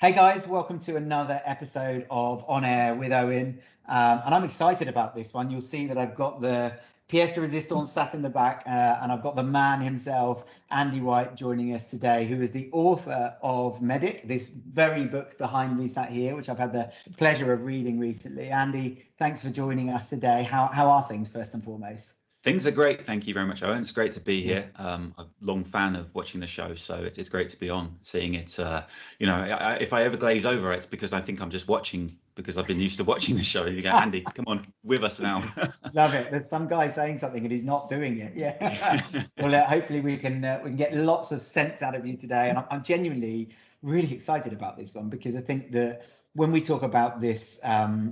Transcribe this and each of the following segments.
Hey guys, welcome to another episode of On Air with Owen. And I'm excited about this one. You'll see that I've got the pièce de résistance sat in the back, and I've got the man himself, Andy Whyte, joining us today, who is the author of MEDDICC, this very book behind me sat here, which I've had the pleasure of reading recently. Andy, thanks for joining us today. How are things, first and foremost? Things are great. Thank you very much, Owen. It's great to be here. I'm a long fan of watching the show, so it's great to be on, seeing it. If I ever glaze over, it's because I think I'm just watching, because I've been used to watching the show. You go, Andy, come on, with us now. Love it. There's some guy saying something and he's not doing it. Yeah. Well, hopefully we can get lots of sense out of you today. And I'm genuinely really excited about this one, because I think that when we talk about this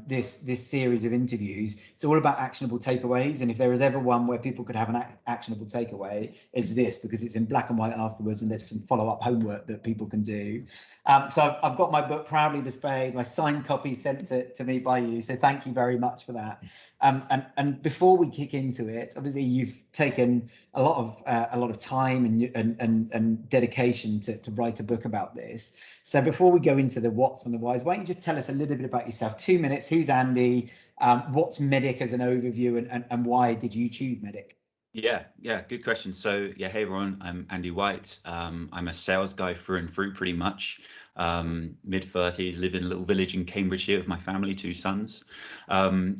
this series of interviews, it's all about actionable takeaways. And if there is ever one where people could have an actionable takeaway, it's this, because it's in black and white afterwards, and there's some follow-up homework that people can do. So I've got my book proudly displayed, my signed copy sent to me by you. So thank you very much for that. And before we kick into it, obviously you've taken a lot of time and dedication to write a book about this. So before we go into the what's and the whys, why don't you just tell us a little bit about yourself? 2 minutes. Who's Andy? What's MEDDICC as an overview, and why did you choose MEDDICC? Yeah, good question. So yeah, hey everyone, I'm Andy Whyte. I'm a sales guy through and through, pretty much. Mid-30s, live in a little village in Cambridgeshire with my family, 2 sons. I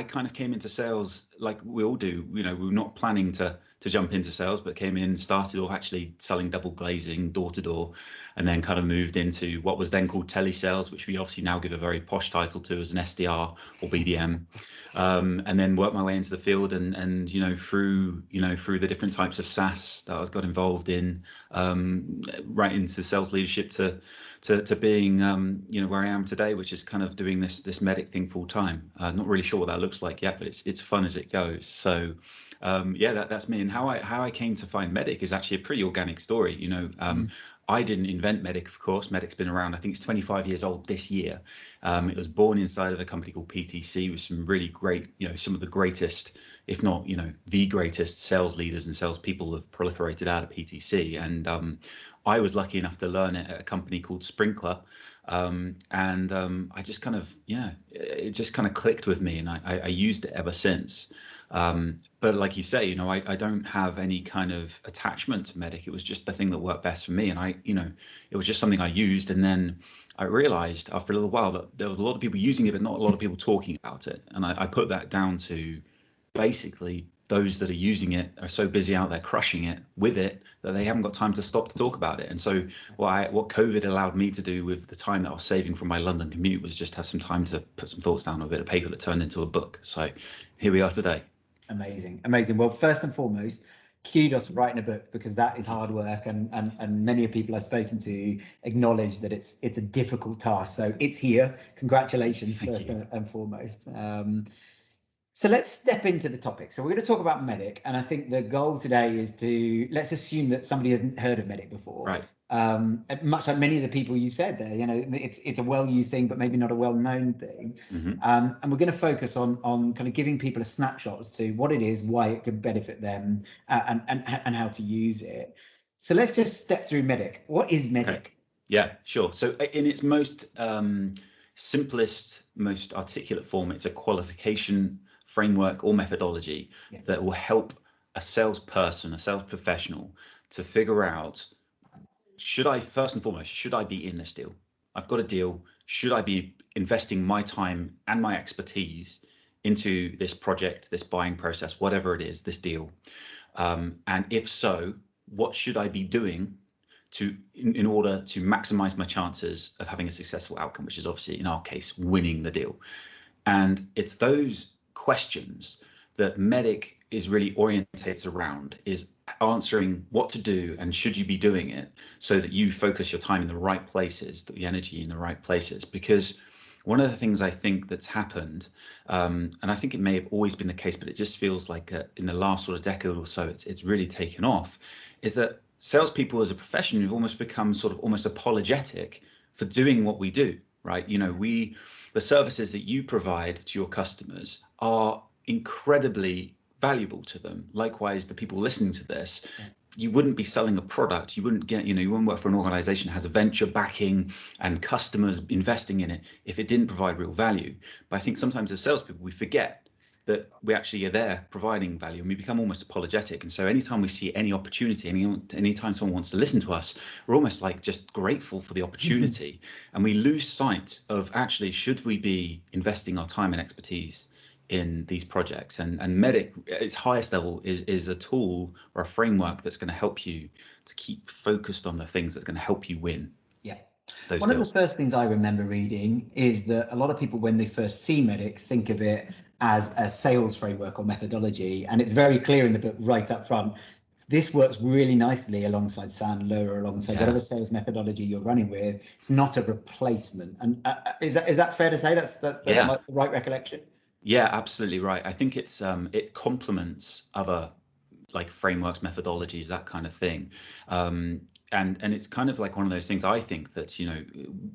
kind of came into sales like we all do. We were not planning to jump into sales, but came in, started off actually selling double glazing door to door, and then kind of moved into what was then called telesales, which we obviously now give a very posh title to as an SDR or BDM. And then worked my way into the field, and through the different types of SaaS that I got involved in, right into sales leadership to being where I am today, which is kind of doing this MEDDICC thing full time. Not really sure what that looks like yet, but it's fun as it goes. So that's me. And how I came to find MEDDICC is actually a pretty organic story. I didn't invent MEDDICC, of course. MEDDICC's been around. I think it's 25 years old this year. It was born inside of a company called PTC with some really great, some of the greatest, if not, the greatest sales leaders and salespeople have proliferated out of PTC. And I was lucky enough to learn it at a company called Sprinkler. I just kind of, it just kind of clicked with me, and I used it ever since. But like you say, I don't have any kind of attachment to MEDDICC. It was just the thing that worked best for me. And it was just something I used. And then I realized after a little while that there was a lot of people using it, but not a lot of people talking about it. And I put that down to basically those that are using it are so busy out there crushing it with it that they haven't got time to stop to talk about it. And so what COVID allowed me to do with the time that I was saving from my London commute was just have some time to put some thoughts down on a bit of paper that turned into a book. So here we are today. Amazing. Well, first and foremost, kudos for writing a book, because that is hard work, and many of people I've spoken to acknowledge that it's a difficult task. So it's here. Congratulations, first and foremost. So let's step into the topic. So we're going to talk about MEDDICC, and I think the goal today is let's assume that somebody hasn't heard of MEDDICC before. Right. Much like many of the people you said there, it's a well-used thing, but maybe not a well-known thing. Mm-hmm. And we're going to focus on kind of giving people a snapshot as to what it is, why it could benefit them, and how to use it. So let's just step through MEDDICC. What is MEDDICC? Okay. Yeah, sure. So in its most simplest, most articulate form, it's a qualification framework or methodology that will help a salesperson, a sales professional, to figure out, first and foremost, should I be in this deal? I've got a deal. Should I be investing my time and my expertise into this project, this buying process, whatever it is, this deal? And if so, what should I be doing in order to maximize my chances of having a successful outcome, which is obviously, in our case, winning the deal? And it's those questions that MEDDICC is really orientated around, is answering what to do and should you be doing it, so that you focus your time in the right places, the energy in the right places. Because one of the things I think that's happened, and I think it may have always been the case, but it just feels like in the last sort of decade or so, it's really taken off, is that salespeople as a profession have almost become sort of almost apologetic for doing what we do, right? The services that you provide to your customers are incredibly valuable to them. Likewise, the people listening to this, you wouldn't be selling a product. You wouldn't get, you wouldn't work for an organization that has a venture backing and customers investing in it if it didn't provide real value. But I think sometimes as salespeople, we forget that we actually are there providing value, and we become almost apologetic. And so anytime we see any opportunity, anytime someone wants to listen to us, we're almost like just grateful for the opportunity. And we lose sight of actually, should we be investing our time and expertise in these projects? And MEDDICC, at its highest level, is a tool or a framework that's going to help you to keep focused on the things that's going to help you win. Yeah. Those One deals. of the first things I remember reading is that a lot of people, when they first see MEDDICC, think of it as a sales framework or methodology. And it's very clear in the book right up front, this works really nicely alongside Sandler or alongside whatever sales methodology you're running with. It's not a replacement. And is that fair to say? That's my right recollection? Yeah, absolutely right. I think it's it complements other like frameworks, methodologies, that kind of thing. And it's kind of like one of those things, I think, that,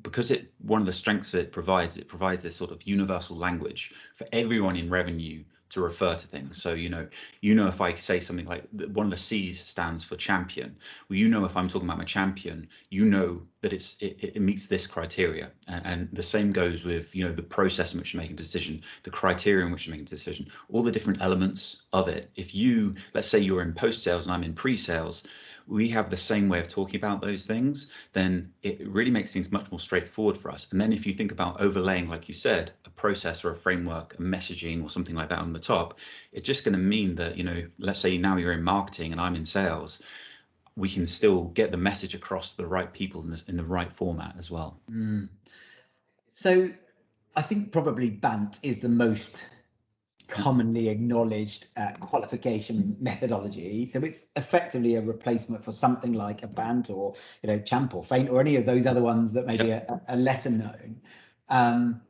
because one of the strengths it provides this sort of universal language for everyone in revenue to refer to things. So, if I say something like one of the C's stands for champion, well, if I'm talking about my champion, that it meets this criteria. And the same goes with, the process in which you're making a decision, the criteria in which you're making a decision, all the different elements of it. If let's say you're in post-sales and I'm in pre-sales, we have the same way of talking about those things, then it really makes things much more straightforward for us. And then if you think about overlaying, like you said, a process or a framework, a messaging or something like that on the top, it's just going to mean that, let's say now you're in marketing and I'm in sales, we can still get the message across to the right people in the right format as well. So I think probably BANT is the most commonly acknowledged qualification methodology. So it's effectively a replacement for something like a BANT or CHAMP or FAINT or any of those other ones that maybe are lesser known.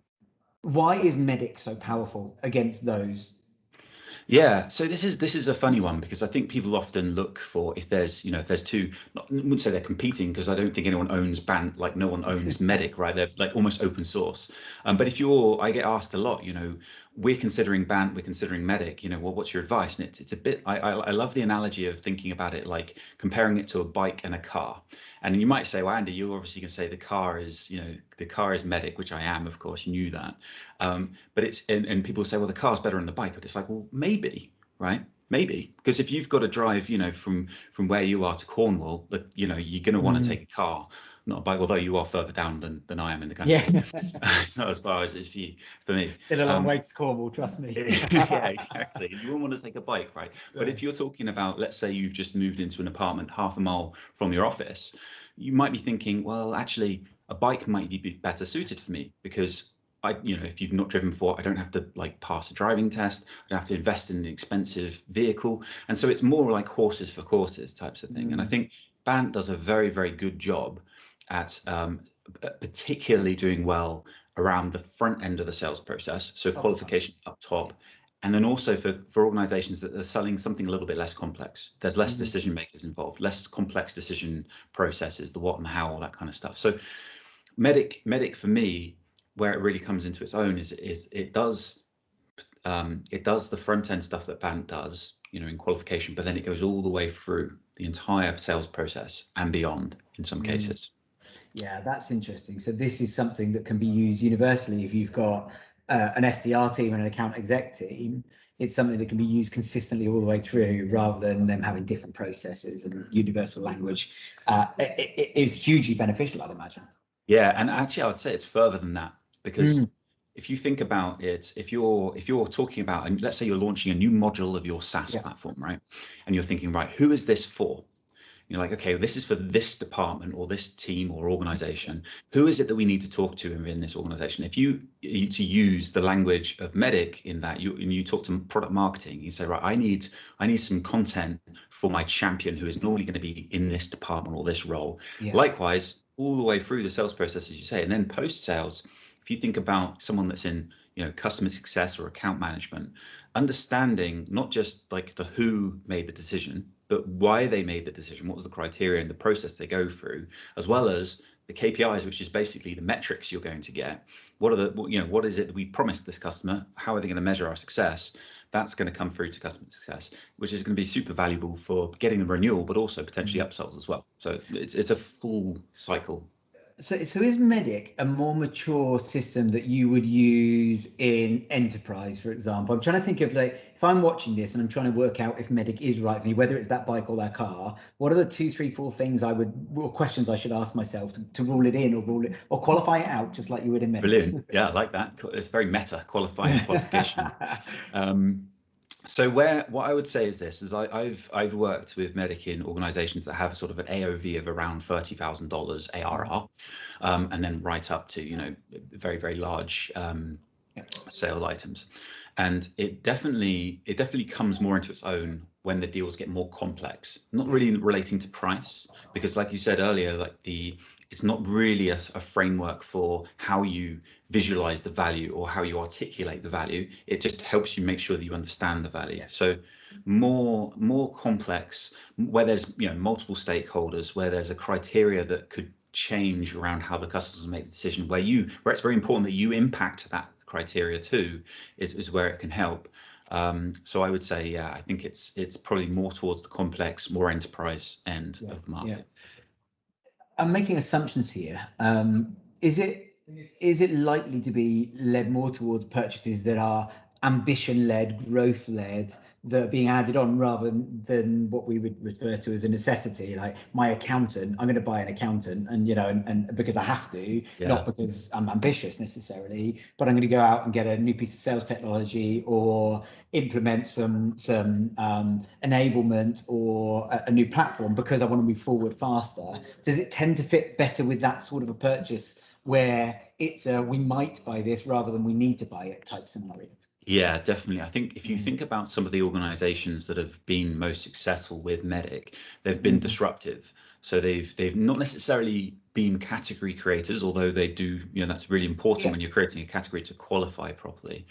Why is MEDDICC so powerful against those? Yeah, so this is a funny one, because I think people often look for, if there's two, I wouldn't say they're competing, because I don't think anyone owns BANT, like no one owns MEDDICC, right? They're like almost open source. But I get asked a lot, we're considering BANT, we're considering MEDDICC, well, what's your advice? And it's a bit, I love the analogy of thinking about it like comparing it to a bike and a car. And you might say, well, Andy, you're obviously going to say the car is MEDDICC, which I am, of course, you knew that. But it's, and people say, well, the car's better than the bike, but it's like, well, maybe, right? Maybe, because if you've got to drive, from where you are to Cornwall, you're going to want to take a car, not a bike, although you are further down than I am in the country. Yeah. It's not as far as it's for me. Still a long way to Cornwall, trust me. Yeah, exactly. You wouldn't want to take a bike, right? But if you're talking about, let's say you've just moved into an apartment half a mile from your office, you might be thinking, well, actually, a bike might be better suited for me, because if you've not driven before, I don't have to pass a driving test. I don't have to invest in an expensive vehicle. And so it's more like horses for courses types of thing. And I think BANT does a very, very good job at particularly doing well around the front end of the sales process. So qualification up top. And then also for organizations that are selling something a little bit less complex. There's less decision makers involved, less complex decision processes, the what and how, all that kind of stuff. So MEDDICC for me, where it really comes into its own is it does the front end stuff that BANT does, in qualification, but then it goes all the way through the entire sales process and beyond in some cases. Yeah, that's interesting. So this is something that can be used universally if you've got an SDR team and an account exec team. It's something that can be used consistently all the way through, rather than them having different processes and universal language. It is hugely beneficial, I'd imagine. Yeah, and actually, I would say it's further than that, because if you think about it, if you're talking about, and let's say you're launching a new module of your SaaS platform, right? And you're thinking, right, who is this for? You're like, okay, this is for this department or this team or organization. Who is it that we need to talk to in this organization? If you to use the language of MEDDICC in that, you talk to product marketing, you say, right, I need some content for my champion who is normally going to be in this department or this role. Yeah. Likewise, all the way through the sales process, as you say, and then post-sales, if you think about someone that's in customer success or account management, understanding not just like the who made the decision, but why they made the decision, what was the criteria and the process they go through, as well as the KPIs, which is basically the metrics you're going to get. What is it that we promised this customer? How are they going to measure our success? that's going to come through to customer success, which is going to be super valuable for getting the renewal, but also potentially upsells as well. So it's a full cycle. So is MEDDICC a more mature system that you would use in enterprise, for example? I'm trying to think of, like, if I'm watching this and I'm trying to work out if MEDDICC is right for me, whether it's that bike or that car, what are the 2, 3, 4 things or questions I should ask myself to rule it in or qualify it out, just like you would in MEDDICC? Brilliant. Yeah, I like that. It's very meta, qualifying qualifications. So what I would say is this: I've worked with MEDDICC in organisations that have sort of an AOV of around $30,000 ARR, and then right up to very, very large sale items. And it definitely comes more into its own when the deals get more complex. Not really relating to price, because like you said earlier, like it's not really a framework for how you visualize the value or how you articulate the value. It just helps you make sure that you understand the value. Yeah. So more complex, where there's multiple stakeholders, where there's a criteria that could change around how the customers make the decision, where it's very important that you impact that criteria too, is where it can help. So I would say, yeah, I think it's probably more towards the complex, more enterprise end of the market. Yeah. I'm making assumptions here. Is it likely to be led more towards purchases that are ambition-led, growth-led, that are being added on rather than what we would refer to as a necessity? Like, my accountant, I'm going to buy an accountant, and and because I have to, not because I'm ambitious necessarily, but I'm going to go out and get a new piece of sales technology or implement some enablement or a new platform because I want to move forward faster. Does it tend to fit better with that sort of a purchase where it's we might buy this rather than we need to buy it type scenario? Yeah, definitely. I think if you think about some of the organizations that have been most successful with MEDDICC, they've been disruptive. So they've not necessarily been category creators, although they do, that's really important when you're creating a category to qualify properly.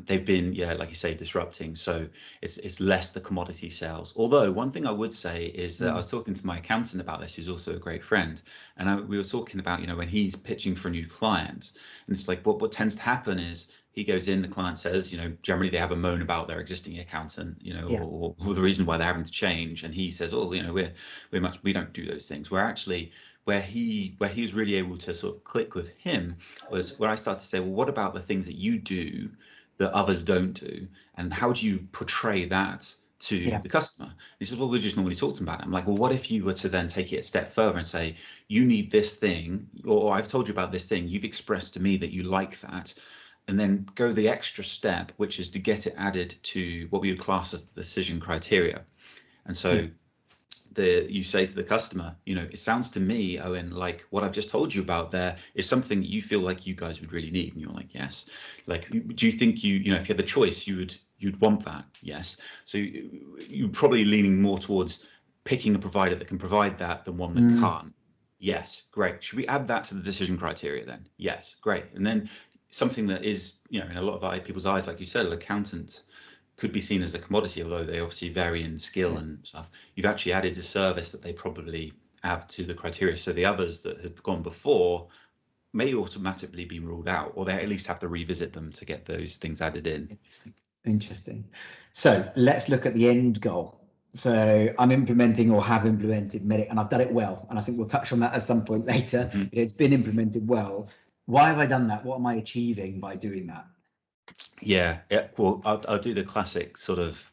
They've been, like you say, disrupting. So it's less the commodity sales. Although one thing I would say is that I was talking to my accountant about this, who's also a great friend, and we were talking about, when he's pitching for new clients, and it's like what tends to happen is, he goes in, the client says, generally they have a moan about their existing accountant, or the reason why they're having to change. And he says, we don't do those things. Where actually, where he was really able to sort of click with him was where I started to say, well, what about the things that you do that others don't do? And how do you portray that to the customer? He says, well, we just normally talk to them about it. I'm like, well, what if you were to then take it a step further and say, you need this thing, or I've told you about this thing, you've expressed to me that you like that, and then go the extra step, which is to get it added to what we would class as the decision criteria. And so you say to the customer, it sounds to me, Owen, like what I've just told you about there is something that you feel like you guys would really need. And you're like, yes. Like, do you think if you had the choice, you'd want that? Yes. So you're probably leaning more towards picking a provider that can provide that than one that can't. Yes, great. Should we add that to the decision criteria then? Yes, great. And then something that is, in a lot of people's eyes, like you said, an accountant could be seen as a commodity, although they obviously vary in skill and stuff. You've actually added a service that they probably have to the criteria. So the others that had gone before may automatically be ruled out, or they at least have to revisit them to get those things added in. Interesting. So let's look at the end goal. So I'm implementing or have implemented MEDDICC, and I've done it well. And I think we'll touch on that at some point later. It's been implemented well. Why have I done that? What am I achieving by doing that? Yeah. Well, I'll do the classic sort of,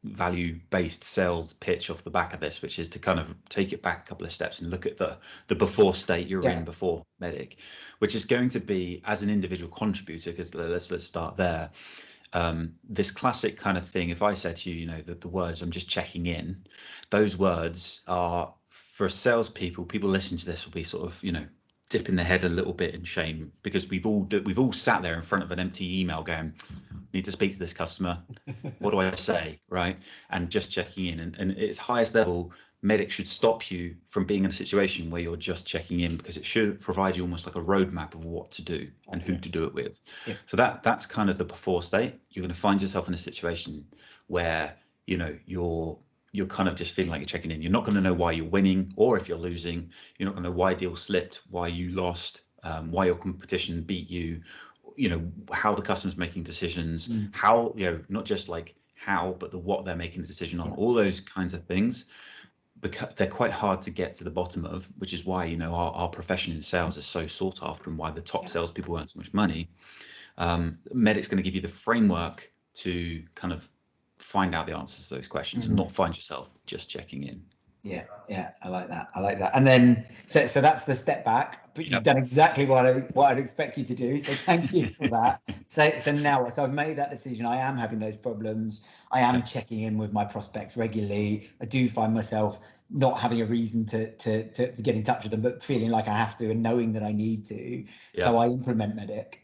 value-based sales pitch off the back of this, which is to kind of take it back a couple of steps and look at the before state you're in before MEDDICC, which is going to be as an individual contributor, because let's start there. This classic kind of thing, if I said to you, that the words, I'm just checking in, those words are, for salespeople, people listening to this will be sort of, dipping their head a little bit in shame, because we've all sat there in front of an empty email going, need to speak to this customer. What do I say, right? And just checking in. And at its highest level, MEDDICC should stop you from being in a situation where you're just checking in, because it should provide you almost like a roadmap of what to do and who to do it with. So that's kind of the before state. You're going to find yourself in a situation where you're kind of just feeling like you're checking in. You're not going to know why you're winning, or if you're losing. You're not going to know why deal slipped, why you lost, why your competition beat you, how the customer's making decisions, how, not just like how, but the what they're making the decision on, all those kinds of things. Because they're quite hard to get to the bottom of, which is why our profession in sales is so sought after and why the top salespeople earn so much money. MEDDICC's going to give you the framework to kind of find out the answers to those questions and not find yourself just checking in. Yeah, I like that. And then so that's the step back, but you've done exactly what I'd expect you to do. So thank you for that. So I've made that decision. I am having those problems. I am checking in with my prospects regularly. I do find myself not having a reason to get in touch with them, but feeling like I have to and knowing that I need to. So I implement MEDDICC.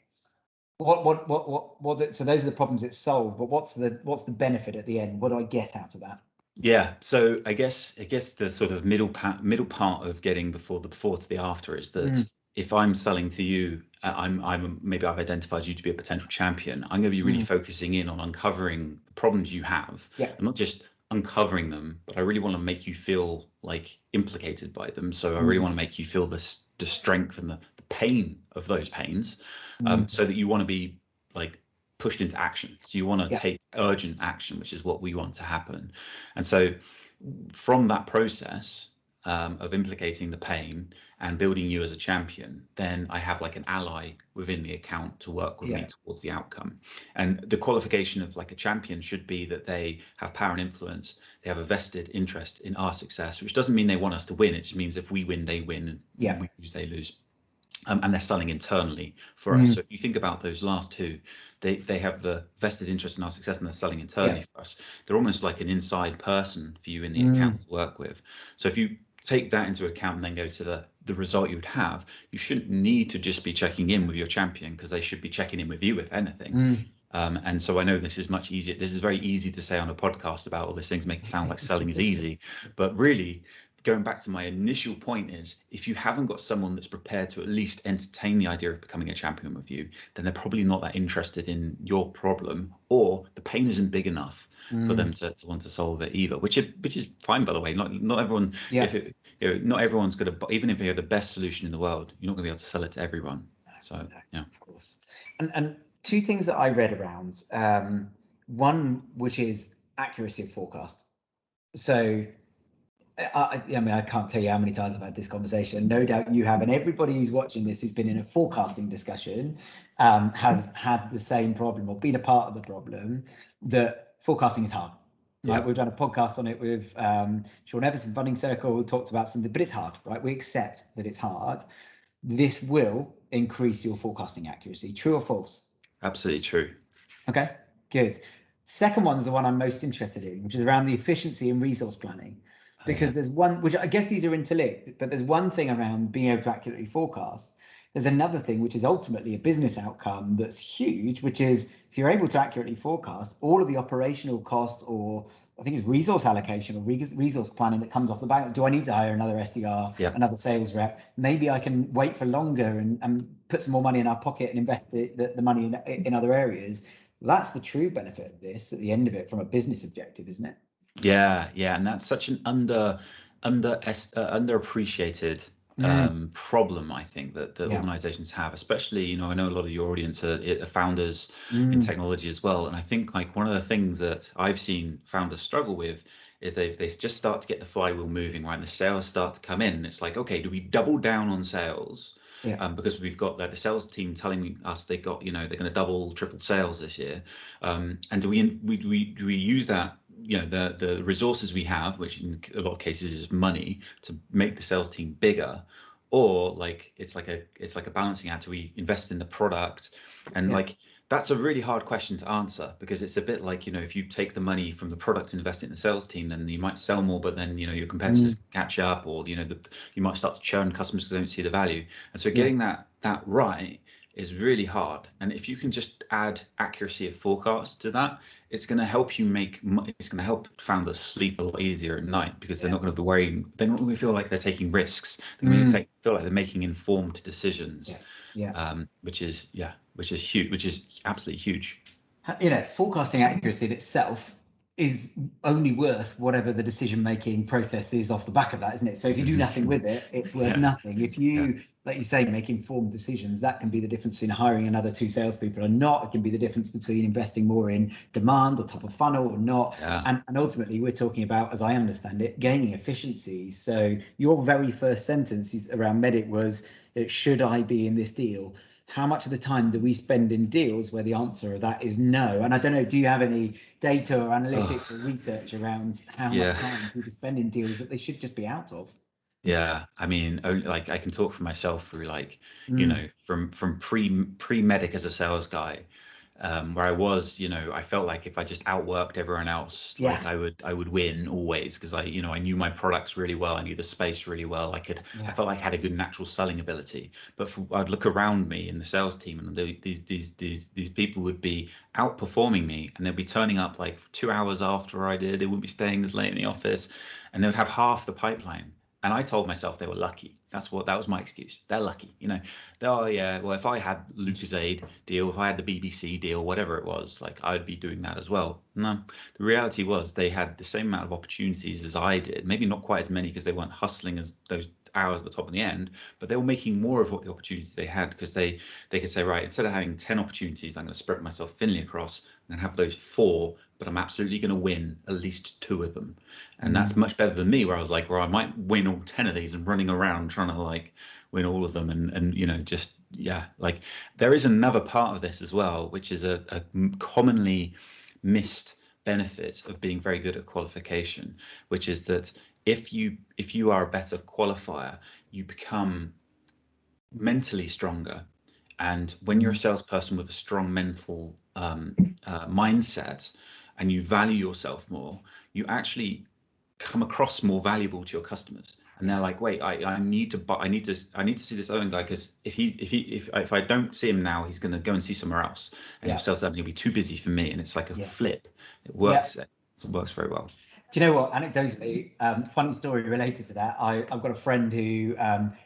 So those are the problems it's solved, but what's the benefit at the end? What do I get out of that? Yeah, so I guess the sort of middle part of getting before to the after is that if I'm selling to you, maybe I've identified you to be a potential champion. I'm going to be really focusing in on uncovering the problems you have, and not just uncovering them, but I really want to make you feel like implicated by them. So I really want to make you feel the strength and the pain of those pains, so that you want to be like pushed into action. So you want to take urgent action, which is what we want to happen. And so from that process of implicating the pain and building you as a champion, then I have like an ally within the account to work with me towards the outcome. And the qualification of like a champion should be that they have power and influence. They have a vested interest in our success, which doesn't mean they want us to win. It just means if we win, they win, and we lose, they lose. And they're selling internally for us. So if you think about those last two, they have the vested interest in our success and they're selling internally for us. They're almost like an inside person for you in the account to work with. So if you take that into account and then go to the result you would have, you shouldn't need to just be checking in with your champion, because they should be checking in with you, if anything. And so I know this is much easier. This is very easy to say on a podcast about all these things, make it sound like selling is easy, but really, going back to my initial point is, if you haven't got someone that's prepared to at least entertain the idea of becoming a champion with you, then they're probably not that interested in your problem, or the pain isn't big enough for them to want to solve it either, which is fine, by the way. Not everyone, not everyone's going to, even if you have the best solution in the world, you're not going to be able to sell it to everyone. So yeah, of course. And two things that I read around, one which is accuracy of forecast. So I mean, I can't tell you how many times I've had this conversation. No doubt you have, and everybody who's watching this who's been in a forecasting discussion has had the same problem or been a part of the problem, that forecasting is hard. Right? We've done a podcast on it with Sean Evans from Funding Circle, who talked about something, but it's hard, right? We accept that it's hard. This will increase your forecasting accuracy. True or false? Absolutely true. Okay, good. Second one is the one I'm most interested in, which is around the efficiency and resource planning. Because there's one, which I guess these are interlinked, but there's one thing around being able to accurately forecast. There's another thing, which is ultimately a business outcome that's huge, which is if you're able to accurately forecast all of the operational costs, or I think it's resource allocation or resource planning that comes off the back. Do I need to hire another SDR, another sales rep? Maybe I can wait for longer and put some more money in our pocket and invest the money in other areas. That's the true benefit of this at the end of it from a business objective, isn't it? Yeah, and that's such an underappreciated problem, I think, that organizations have, especially, I know a lot of your audience are founders in technology as well. And I think like one of the things that I've seen founders struggle with is they just start to get the flywheel moving, right? And the sales start to come in. And it's like, okay, do we double down on sales? Because we've got the sales team telling us they're going to double, triple sales this year. And do we use that, the resources we have, which in a lot of cases is money, to make the sales team bigger, or like it's like a balancing act? Do we invest in the product? And like that's a really hard question to answer, because it's a bit like, if you take the money from the product and invest it in the sales team, then you might sell more, but then your competitors catch up, or you might start to churn customers because they don't see the value. And so getting that right is really hard. And if you can just add accuracy of forecast to that, it's going to help it's going to help founders sleep a lot easier at night, because they're not going to be worrying. They're not going to feel like they're taking risks. They're going to feel like they're making informed decisions. Which is huge, which is absolutely huge. Forecasting accuracy in itself is only worth whatever the decision-making process is off the back of that, isn't it? So if you do nothing with it, it's worth nothing. If you, like you say, make informed decisions, that can be the difference between hiring another 2 salespeople or not. It can be the difference between investing more in demand or top of funnel or not. And ultimately, we're talking about, as I understand it, gaining efficiencies. So your very first sentence around MEDDICC was, should I be in this deal? How much of the time do we spend in deals where the answer of that is no? And I don't know, do you have any data or analytics or research around how much time people spend in deals that they should just be out of? Yeah, I mean, like I can talk for myself through like, you know, from pre-MEDDICC as a sales guy, where I was, you know, I felt like if I just outworked everyone else, like I would win always, because I knew my products really well, I knew the space really well. I felt like I had a good natural selling ability. But I'd look around me in the sales team, and these people would be outperforming me, and they'd be turning up like 2 hours after I did. They wouldn't be staying as late in the office, and they would have half the pipeline. And I told myself they were lucky. That was my excuse. They're lucky, you know. Oh yeah, well, if I had Lucozade deal, if I had the BBC deal, whatever it was, like I'd be doing that as well. No, the reality was they had the same amount of opportunities as I did. Maybe not quite as many because they weren't hustling as those hours at the top and the end, but they were making more of what the opportunities they had, because they could say, right, instead of having 10 opportunities, I'm going to spread myself thinly across and have those 4, but I'm absolutely going to win at least 2 of them. And that's much better than me, where I was like, well, I might win all 10 of these and running around trying to like win all of them. And you know, just, like there is another part of this as well, which is a commonly missed benefit of being very good at qualification, which is that if you are a better qualifier, you become mentally stronger. And when you're a salesperson with a strong mental mindset, and you value yourself more, you actually come across more valuable to your customers. And they're like, wait, I need to see this Owen guy, because if I don't see him now, he's going to go and see somewhere else, and he'll sell something, he'll be too busy for me. And it's like a flip. It works. It works very well. Do you know what? Anecdotally, funny story related to that. I've got a friend who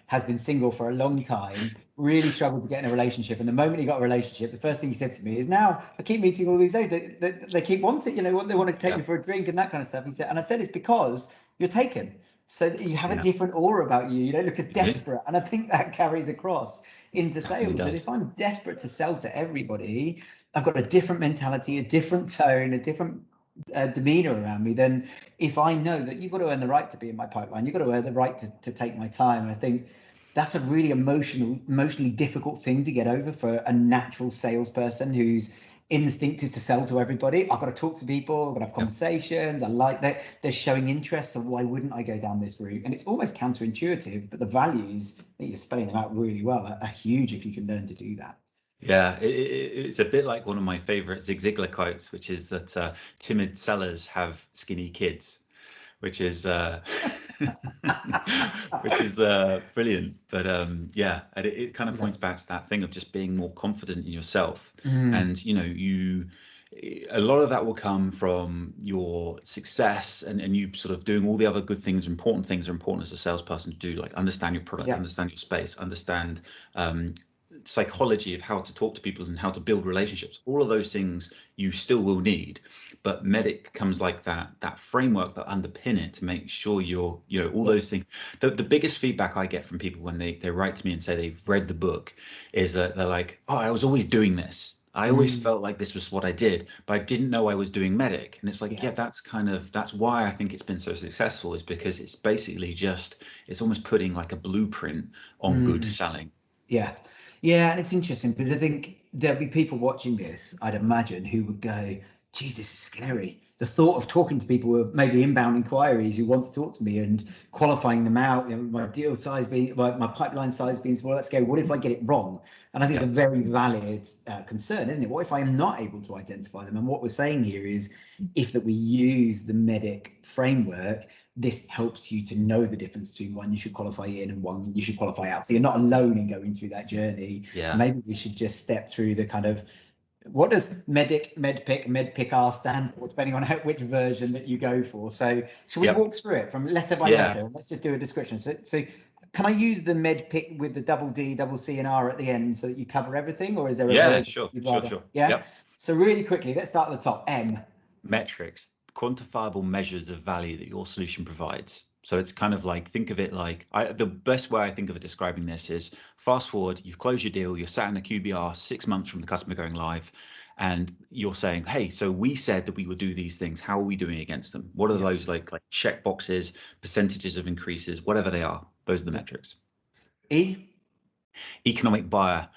has been single for a long time, really struggled to get in a relationship. And the moment he got a relationship, the first thing he said to me is, now I keep meeting all these, they keep wanting, you know, they want to take me for a drink and that kind of stuff. He said, and I said, it's because you're taken. So that you have a different aura about you. You don't look as desperate. And I think that carries across into sales. And if I'm desperate to sell to everybody, I've got a different mentality, a different tone, a different demeanor around me. Then if I know that you've got to earn the right to be in my pipeline, you've got to earn the right to take my time. And I think that's a really emotionally difficult thing to get over for a natural salesperson whose instinct is to sell to everybody. I've got to talk to people, I've got to have conversations. I like that they're showing interest, so why wouldn't I go down this route? And it's almost counterintuitive, but the values, I think you're spelling them out really well, are huge if you can learn to do that. Yeah, it's a bit like one of my favorite Zig Ziglar quotes, which is that timid sellers have skinny kids, which is brilliant. But it kind of points back to that thing of just being more confident in yourself. And you know, a lot of that will come from your success and you sort of doing all the other good things. Important things are important as a salesperson to do, like understand your product, understand your space, understand psychology of how to talk to people and how to build relationships. All of those things you still will need, but MEDDICC comes like that framework that underpin it to make sure you're, you know, all those things. The biggest feedback I get from people when they write to me and say they've read the book is that they're like, oh, I was always doing this. I always felt like this was what I did, but I didn't know I was doing MEDDICC. And it's like, that's why I think it's been so successful, is because it's basically it's almost putting like a blueprint on good selling. Yeah, and it's interesting because I think there'll be people watching this, I'd imagine, who would go, geez, this is scary. The thought of talking to people with maybe inbound inquiries who want to talk to me and qualifying them out, you know, my deal size being, my pipeline size being small, let's go, what if I get it wrong? And I think it's a very valid concern, isn't it? What if I am not able to identify them? And what we're saying here is, if that we use the MEDDICC framework, this helps you to know the difference between one you should qualify in and one you should qualify out. So you're not alone in going through that journey. Maybe we should just step through the kind of, what does MEDDICC, MEDDPICC, MEDDPICC stand for, depending on which version that you go for. So should we walk through it from letter by letter? Let's just do a description. So can I use the MEDDPICC with the double D, double C and R at the end so that you cover everything, or is there a sure. Yeah. So really quickly, let's start at the top. M. Metrics. quantifiable measures of value that your solution provides. So it's kind of like, think of it like, the best way I think of it describing this is, fast forward, you've closed your deal, you're sat in a QBR 6 months from the customer going live, and you're saying, hey, so we said that we would do these things. How are we doing against them? What are those like check boxes, percentages of increases, whatever they are? Those are the metrics. E? Economic buyer.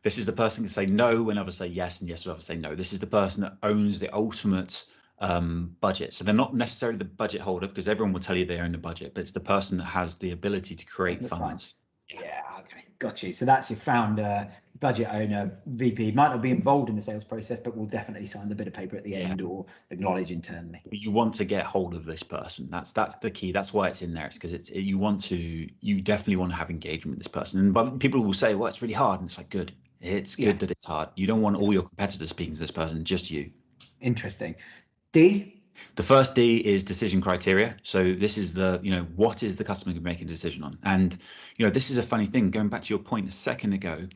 This is the person who can say no when others say yes, and yes when others say no. This is the person that owns the ultimate budget. So they're not necessarily the budget holder, because everyone will tell you they own the budget, but it's the person that has the ability to create funds. Yeah, okay, got you. So that's your founder, budget owner, VP. Might not be involved in the sales process, but will definitely sign the bit of paper at the end or acknowledge internally. You want to get hold of this person. That's the key. That's why it's in there. It's because you definitely want to have engagement with this person. But people will say, well, it's really hard, and it's like, good. It's good that it's hard. You don't want all your competitors speaking to this person, just you. Interesting. D? The first D is decision criteria. So this is what is the customer making a decision on? And, this is a funny thing, going back to your point a second ago,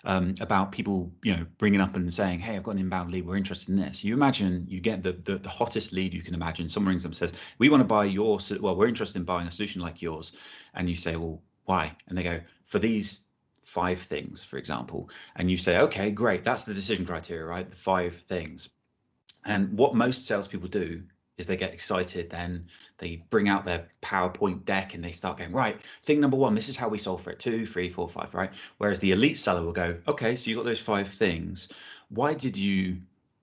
about people, bringing up and saying, hey, I've got an inbound lead, we're interested in this. You imagine you get the hottest lead you can imagine. Someone rings up and says, we want to buy we're interested in buying a solution like yours. And you say, well, why? And they go, for these 5 things, for example. And you say, okay, great. That's the decision criteria, right? The 5 things. And what most salespeople do is they get excited, then they bring out their PowerPoint deck and they start going, right, thing number 1, this is how we solve for it, 2, 3, 4, 5, right? Whereas the elite seller will go, okay, so you got those 5 things. Why did you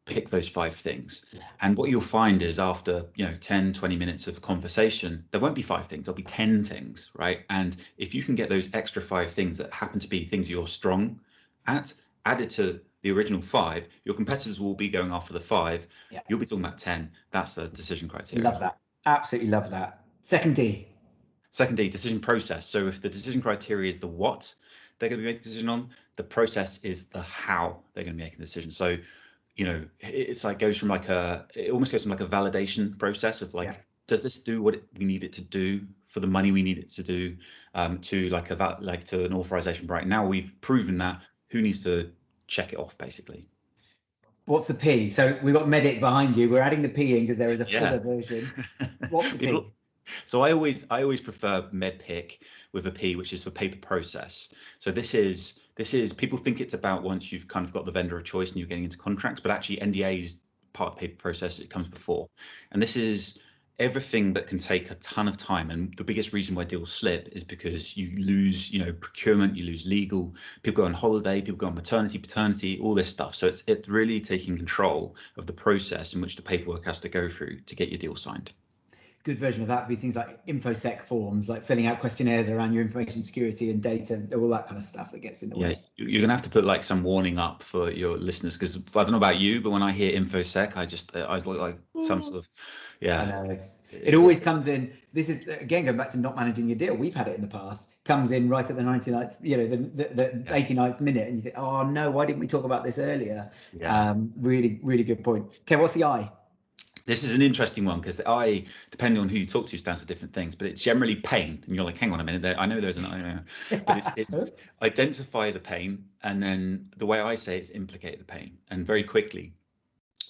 pick those 5 things? And what you'll find is after 10, 20 minutes of conversation, there won't be 5 things, there'll be 10 things, right? And if you can get those extra 5 things that happen to be things you're strong at added to the original 5, your competitors will be going after the 5. You'll be talking about 10. That's the decision criteria. Love that. Absolutely love that. Second D. Second D, decision process. So if the decision criteria is the what they're going to be making a decision on, the process is the how they're going to be making a decision. So, it's like it almost goes from like a validation process of like, does this do what we need it to do for the money we need it to do, to to an authorization. Right now we've proven that. Who needs to check it off, basically? What's the P? So we've got MEDDICC behind you. We're adding the P in because there is a fuller version. What's the P? So I always prefer MEDDPICC with a P, which is for paper process. So this is people think it's about once you've kind of got the vendor of choice and you're getting into contracts, but actually NDA is part of the paper process. It comes before, and this is everything that can take a ton of time. And the biggest reason why deals slip is because you lose, procurement, you lose legal, people go on holiday, people go on maternity, paternity, all this stuff. So it's really taking control of the process in which the paperwork has to go through to get your deal signed. Good version of that would be things like InfoSec forms, like filling out questionnaires around your information security and data, all that kind of stuff that gets in the way. You're gonna have to put like some warning up for your listeners, because I don't know about you, but when I hear InfoSec, I look like some sort of It always comes in. This is again going back to not managing your deal. We've had it in the past. Comes in right at the 99th, the 89th minute, and you think, oh no, why didn't we talk about this earlier? Really, really good point. Okay, what's the I? This is an interesting one, because the I, depending on who you talk to, stands for different things, but it's generally pain. And you're like, hang on a minute, I know there's an I, but it's identify the pain, and then the way I say it's implicate the pain. And very quickly,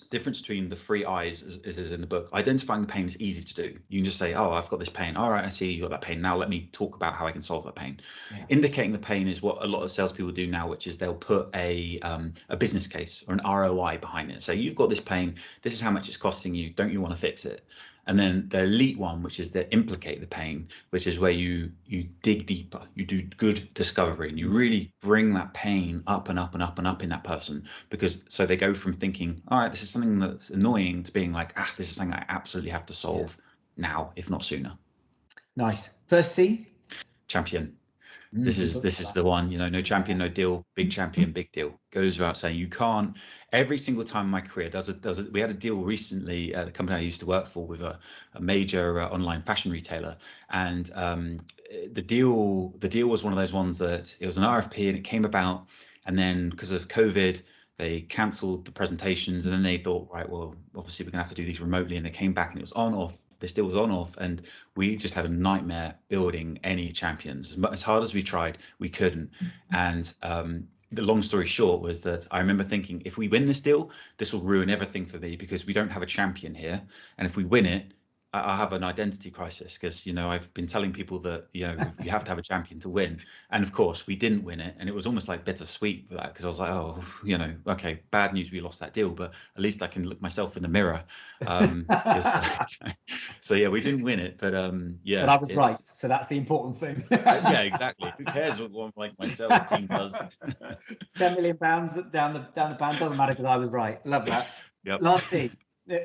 difference between the 3 I's is in the book. Identifying the pain is easy to do. You can just say, oh, I've got this pain. All right, I see you got that pain. Now let me talk about how I can solve that pain. Indicating the pain is what a lot of salespeople do now, which is they'll put a business case or an ROI behind it. So you've got this pain. This is how much it's costing you. Don't you want to fix it? And then the elite one, which is the implicate the pain, which is where you dig deeper, you do good discovery, and you really bring that pain up and up and up and up in that person, because so they go from thinking, all right, this is something that's annoying, to being like, this is something I absolutely have to solve now, if not sooner. Nice. First C? Champion. This is the one, no champion, no deal, big champion, big deal. Goes without saying. You can't, every single time in my career, we had a deal recently at the company I used to work for with a major online fashion retailer. And the deal was one of those ones that it was an RFP and it came about. And then because of COVID, they cancelled the presentations, and then they thought, right, well, obviously we're gonna have to do these remotely. And they came back and it was on, off, This deal was on off, and we just had a nightmare building any champions. As hard as we tried, we couldn't. And the long story short was that I remember thinking, if we win this deal, this will ruin everything for me because we don't have a champion here. And if we win it, I have an identity crisis because, you know, I've been telling people that, you know, you have to have a champion to win. And of course, we didn't win it. And it was almost like bittersweet for that because I was like, oh, you know, okay, bad news, we lost that deal, but at least I can look myself in the mirror. So, yeah, we didn't win it. But yeah. But I was right. So that's the important thing. Yeah, exactly. Who cares what one like my sales team does? £10 million down the pan doesn't matter because I was right. Love that. Yep. Last C.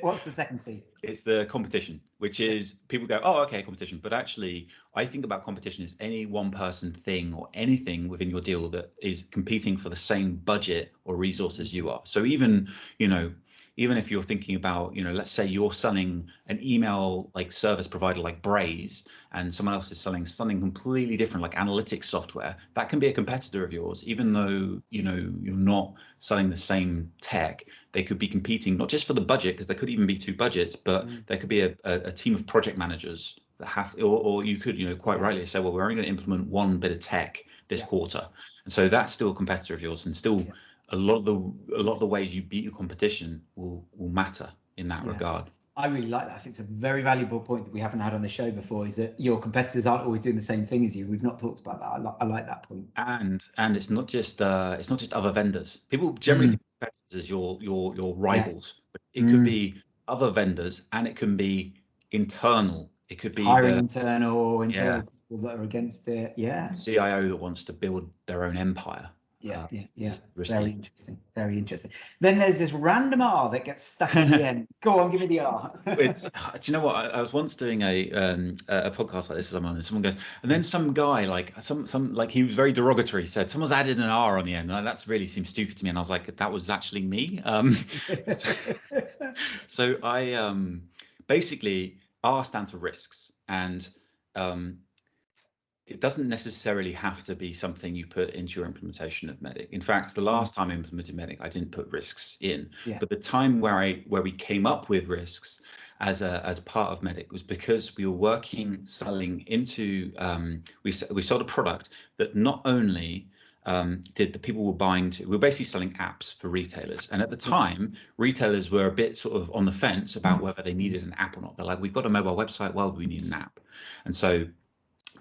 What's the second C? It's the competition, which is people go, oh, okay, competition. But actually, I think about competition as any one person thing or anything within your deal that is competing for the same budget or resources you are. So even, you know, even if you're thinking about, you know, let's say you're selling an email like service provider like Braze and someone else is selling something completely different like analytics software, that can be a competitor of yours, even though, you know, you're not selling the same tech. They could be competing not just for the budget, because there could even be two budgets, but there could be a team of project managers that have, or you could, you know, quite rightly say, well, we're only going to implement one bit of tech this quarter. And so that's still a competitor of yours, and still a lot of the ways you beat your competition will matter in that regard. I really like that. I think it's a very valuable point that we haven't had on the show before, is that your competitors aren't always doing the same thing as you. We've not talked about that. I like that point. And it's not just other vendors. People generally think competitors as your rivals, but it could be other vendors, and it can be internal. It could be hiring internal people that are against it. Yeah. CIO that wants to build their own empire. Yeah. Very interesting. Very interesting. Then there's this random R that gets stuck at the end. Go on, give me the R. Do you know what? I was once doing a podcast like this with someone, and someone goes, and then some guy like he was very derogatory, said someone's added an R on the end. And that's really seems stupid to me. And I was like, that was actually me. So I basically, R stands for risks, and it doesn't necessarily have to be something you put into your implementation of MEDDICC. In fact, the last time I implemented MEDDICC, I didn't put risks in. But the time where we came up with risks as part of MEDDICC was because we were selling into we sold a product that not only did the people were buying to, we were basically selling apps for retailers. And at the time, retailers were a bit sort of on the fence about whether they needed an app or not. They're like, we've got a mobile website, why would we need an app? And so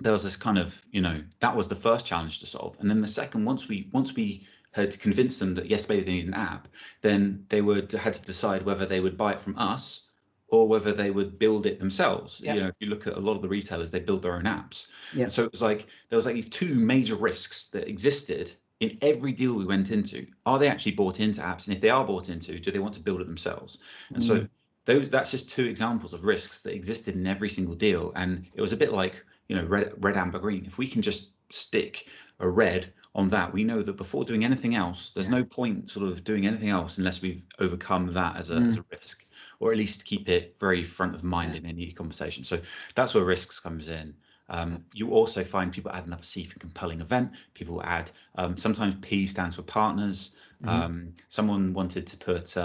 there was this kind of, you know, that was the first challenge to solve. And then the second, once we had convinced them that yes, maybe they need an app, then they had to decide whether they would buy it from us or whether they would build it themselves. You know, if you look at a lot of the retailers, they build their own apps. So it was like there was like these two major risks that existed in every deal we went into. Are they actually bought into apps? And if they are bought into, do they want to build it themselves? And so that's just two examples of risks that existed in every single deal. And it was a bit like, you know, red, amber, green. If we can just stick a red on that, we know that before doing anything else, there's no point sort of doing anything else unless we've overcome that as a risk, or at least keep it very front of mind in any conversation. So that's where risks comes in. You also find people add another C for compelling event. People add, sometimes P stands for partners. Someone wanted to put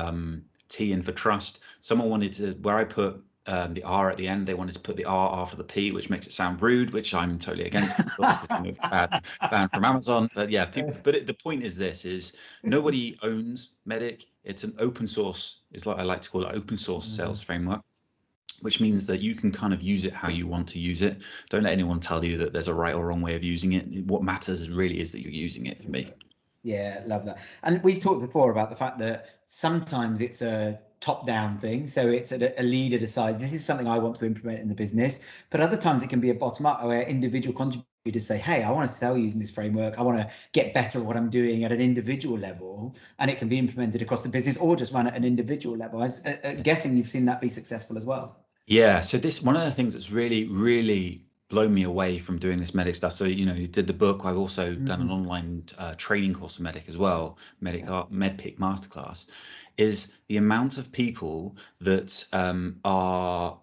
T in for trust. Someone wanted to, where I put the R at the end, they wanted to put the R after the P, which makes it sound rude, which I'm totally against. Ban from Amazon. But yeah, the point is this, is nobody owns MEDDICC. It's an open source, it's like I like to call it, open source sales framework, which means that you can kind of use it how you want to use it. Don't let anyone tell you that there's a right or wrong way of using it. What matters really is that you're using it, for me. Yeah, love that. And we've talked before about the fact that sometimes it's a top-down thing, so it's a leader decides this is something I want to implement in the business, but other times it can be a bottom-up where individual contributors say, hey, I want to sell using this framework, I want to get better at what I'm doing at an individual level, and it can be implemented across the business or just run at an individual level. I'm guessing you've seen that be successful as well. Yeah, so this one of the things that's really blown me away from doing this MEDDICC stuff. So, you know, you did the book. I've also done an online training course for MEDDICC as well, MEDDICC MEDDPICC Masterclass, is the amount of people that are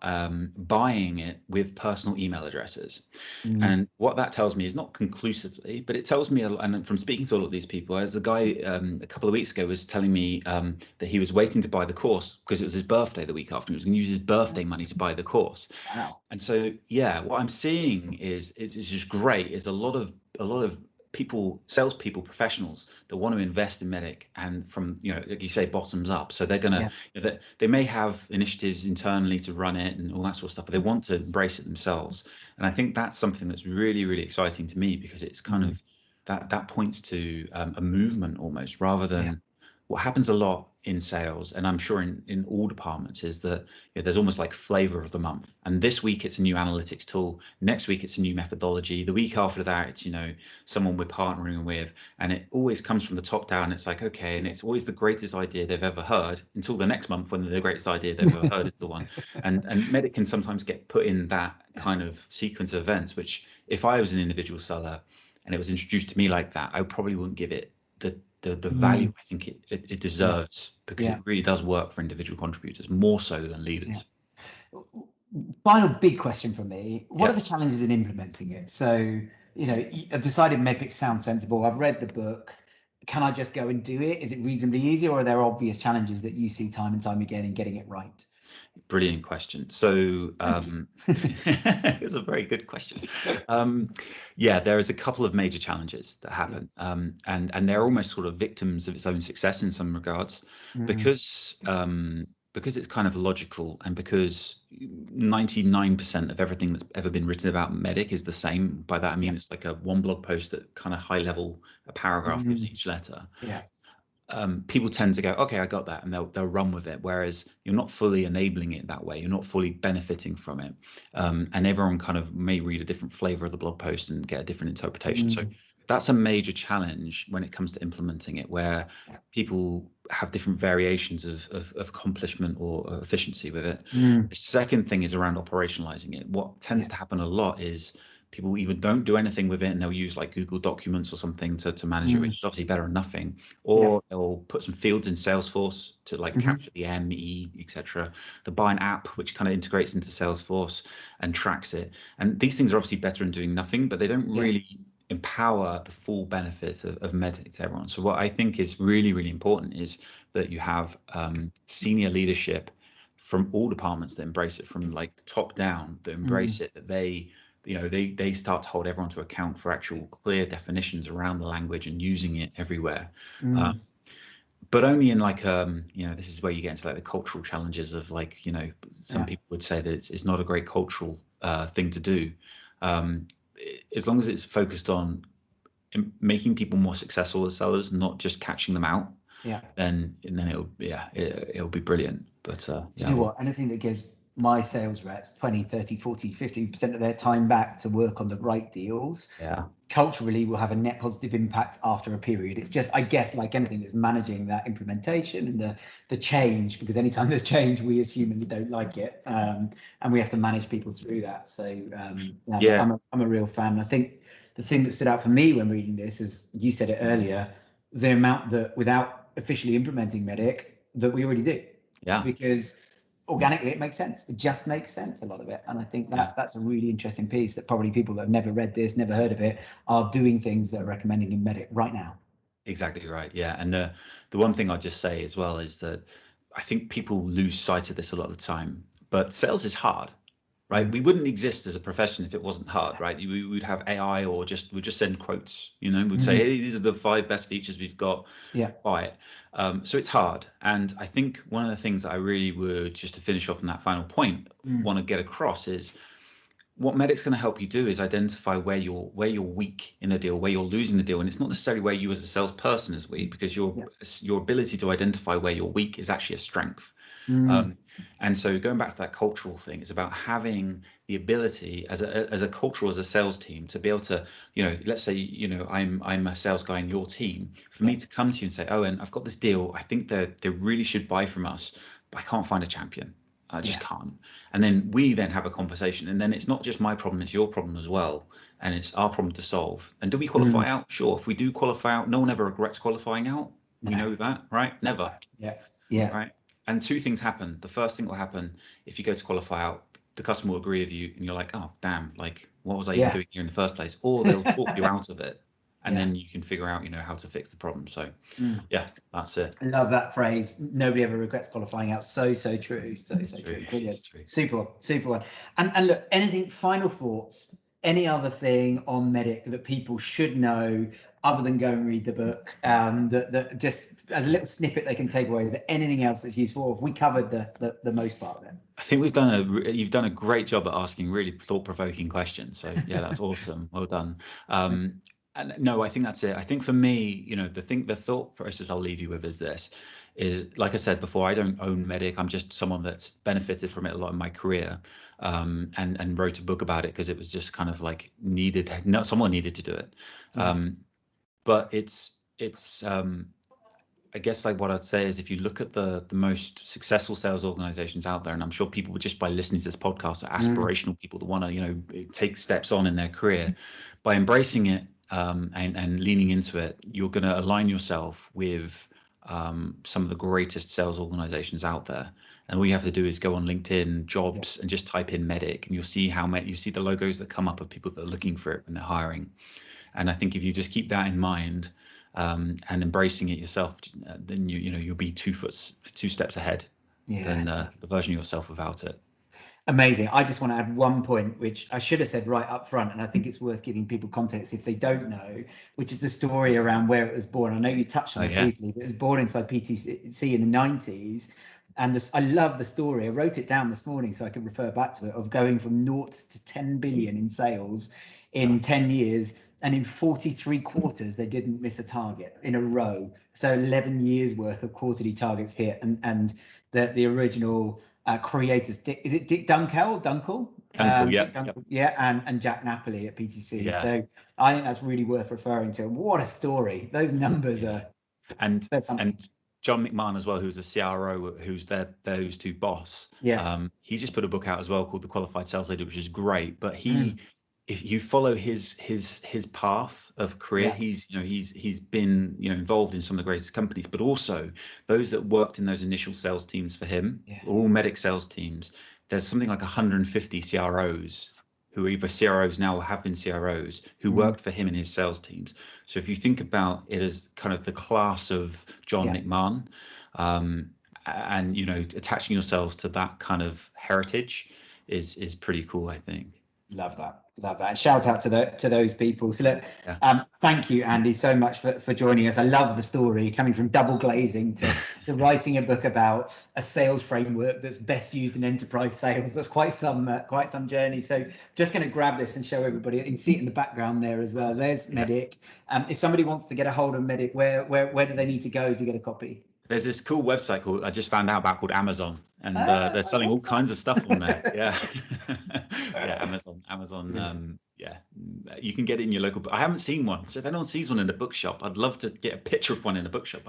buying it with personal email addresses. And what that tells me is not conclusively, but it tells me, and from speaking to all of these people, as a guy a couple of weeks ago was telling me that he was waiting to buy the course because it was his birthday the week after. He was going to use his birthday money to buy the course. Wow. And so, yeah, what I'm seeing is it's just great. Is a lot of people, salespeople, professionals that want to invest in MEDDICC, and from, like you say, bottoms up. So they're gonna, they may have initiatives internally to run it and all that sort of stuff, but they want to embrace it themselves. And I think that's something that's really, really exciting to me, because it's kind of that points to a movement almost, rather than what happens a lot in sales, and I'm sure in all departments, is that there's almost like flavor of the month. And this week it's a new analytics tool. Next week it's a new methodology. The week after that it's someone we're partnering with, and it always comes from the top down. It's like, okay, and it's always the greatest idea they've ever heard, until the next month when the greatest idea they've ever heard is the one. And MEDDICC can sometimes get put in that kind of sequence of events, which if I was an individual seller and it was introduced to me like that, I probably wouldn't give it the value I think it deserves, because it really does work for individual contributors more so than leaders. Final big question from me: what are the challenges in implementing it? So I've decided MEDDPICC sounds sensible. I've read the book. Can I just go and do it? Is it reasonably easy, or are there obvious challenges that you see time and time again in getting it right? Brilliant question. So it's a very good question. There is a couple of major challenges that happen, and they're almost sort of victims of its own success in some regards, because it's kind of logical, and because 99% of everything that's ever been written about MEDDICC is the same. By that I mean it's like one blog post at kind of high level, a paragraph gives each letter. People tend to go, okay, I got that, and they'll run with it, whereas you're not fully enabling it that way. You're not fully benefiting from it, and everyone kind of may read a different flavor of the blog post and get a different interpretation. So that's a major challenge when it comes to implementing it, where people have different variations of accomplishment or efficiency with it. The second thing is around operationalizing it. What tends to happen a lot is people either don't do anything with it, and they'll use like Google Documents or something to manage it, which is obviously better than nothing, or they'll put some fields in Salesforce to like capture the M, E, etc. They'll buy an app which kind of integrates into Salesforce and tracks it. And these things are obviously better than doing nothing, but they don't really empower the full benefit of MEDDICC to everyone. So what I think is really, really important is that you have senior leadership from all departments that embrace it, from like the top down, that embrace it, that they start to hold everyone to account for actual clear definitions around the language and using it everywhere. But only in like, this is where you get into like the cultural challenges of like, some people would say that it's not a great cultural thing to do. As long as it's focused on making people more successful as sellers, not just catching them out, then it'll be brilliant. But you know what, anything that gives my sales reps 20, 30, 40, 50% of their time back to work on the right deals, culturally will have a net positive impact after a period. It's just, I guess, like anything, it's managing that implementation and the change, because anytime there's change, we as humans don't like it, and we have to manage people through that. So I'm a real fan. I think the thing that stood out for me when reading this is, you said it earlier, the amount that without officially implementing MEDDICC that we already do. Because organically it makes sense. It just makes sense, a lot of it. And I think that's a really interesting piece, that probably people that have never read this, never heard of it, are doing things that are recommending in MEDDICC right now. Exactly right. And the one thing I'll just say as well is that I think people lose sight of this a lot of the time, but sales is hard, right? We wouldn't exist as a profession if it wasn't hard, right? We would have AI, or we'd just send quotes, we'd say, hey, these are the 5 best features we've got, buy it. So it's hard. And I think one of the things that I really would, just to finish off on that final point, want to get across is, what MEDDICC's going to help you do is identify where you're weak in the deal, where you're losing the deal. And it's not necessarily where you as a salesperson is weak, because your ability to identify where you're weak is actually a strength. And so going back to that cultural thing, it's about having the ability as a cultural, as a sales team, to be able to, let's say, I'm a sales guy in your team, for me to come to you and say, Owen, I've got this deal, I think that they really should buy from us, but I can't find a champion. I just can't. And then we then have a conversation, and then it's not just my problem, it's your problem as well, and it's our problem to solve. And do we qualify out? Sure. If we do qualify out, no one ever regrets qualifying out. We know that, right? Never. Yeah. Right. And two things happen. The first thing that will happen if you go to qualify out, the customer will agree with you and you're like, oh, damn, like, what was I even doing here in the first place? Or they'll talk you out of it. And then you can figure out, how to fix the problem. So yeah, that's it. I love that phrase. Nobody ever regrets qualifying out. So true. So true. Brilliant. Super one. And look, anything, final thoughts, any other thing on MEDDICC that people should know other than go and read the book, that just as a little snippet they can take away? Is there anything else that's useful? If we covered the most part of it? I think you've done a great job at asking really thought-provoking questions. So yeah, that's awesome. Well done. And no, I think that's it. I think for me, the thought process I'll leave you with is this: is like I said before, I don't own MEDDICC. I'm just someone that's benefited from it a lot in my career, and wrote a book about it because it was just kind of like needed. No, someone needed to do it. But it's I guess like what I'd say is if you look at the most successful sales organizations out there, and I'm sure people just by listening to this podcast are aspirational people that want to take steps on in their career, by embracing it and leaning into it, you're going to align yourself with some of the greatest sales organizations out there. And all you have to do is go on LinkedIn jobs and just type in MEDDICC, and you'll see you see the logos that come up of people that are looking for it when they're hiring. And I think if you just keep that in mind and embracing it yourself, then you'll be two steps ahead than the version of yourself without it. Amazing. I just want to add one point, which I should have said right up front, and I think it's worth giving people context if they don't know, which is the story around where it was born. I know you touched on it briefly, but it was born inside PTC in the 90s. And I love the story. I wrote it down this morning so I could refer back to it, of going from 0 to 10 billion in sales in 10 years. And in 43 quarters, they didn't miss a target in a row. So 11 years worth of quarterly targets hit. And the original creators, is it Dick Dunkel? And Jack Napoli at PTC. Yeah. So I think that's really worth referring to. What a story. Those numbers are. And John McMahon as well, who's a CRO, who's those two boss. Yeah. He's just put a book out as well called The Qualified Sales Leader, which is great. But if you follow his path of career, he's been involved in some of the greatest companies, but also those that worked in those initial sales teams for him, all MEDDICC sales teams. There's something like 150 CROs who are either CROs now or have been CROs who worked for him in his sales teams. So if you think about it as kind of the class of John McMahon, and attaching yourselves to that kind of heritage is pretty cool, I think. Love that. And shout out to those people. So look, thank you, Andy, so much for joining us. I love the story, coming from double glazing to writing a book about a sales framework that's best used in enterprise sales. That's quite some journey. So just going to grab this and show everybody. You can see it in the background there as well. There's MEDDICC. If somebody wants to get a hold of MEDDICC, where do they need to go to get a copy? There's this cool website I just found out about called Amazon, and they're selling all kinds of stuff on there. Amazon. You can get it in your local. I haven't seen one, so if anyone sees one in a bookshop, I'd love to get a picture of one in a bookshop.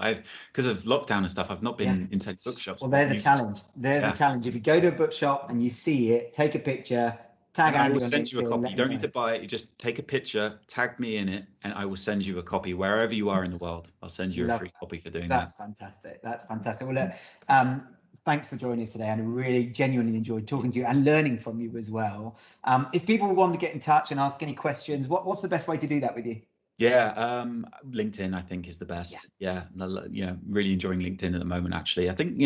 Because of lockdown and stuff, I've not been into bookshops. Well, there's a challenge. A challenge. If you go to a bookshop and you see it, take a picture. Tag Andy. I will send you a copy. You don't need to buy it. You just take a picture, tag me in it, and I will send you a copy wherever you are in the world. I'll send you a free copy for doing that. That's fantastic. Well, look, thanks for joining us today, and I really genuinely enjoyed talking to you and learning from you as well. If people want to get in touch and ask any questions, what's the best way to do that with you? Yeah, LinkedIn I think is the best. Yeah, really enjoying LinkedIn at the moment. Actually, I think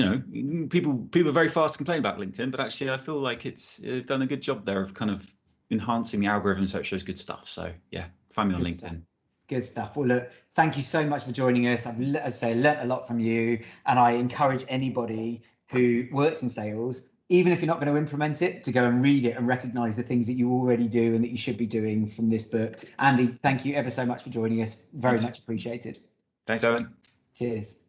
people are very fast to complain about LinkedIn, but actually I feel like it's done a good job there of kind of enhancing the algorithm so it shows good stuff. So yeah, find me on LinkedIn. Good stuff. Well, look, thank you so much for joining us. I've, as I say, learnt a lot from you, and I encourage anybody who works in sales, even if you're not going to implement it, to go and read it and recognize the things that you already do and that you should be doing from this book. Andy, thank you ever so much for joining us. Very much appreciated. Thanks, Owen. Cheers.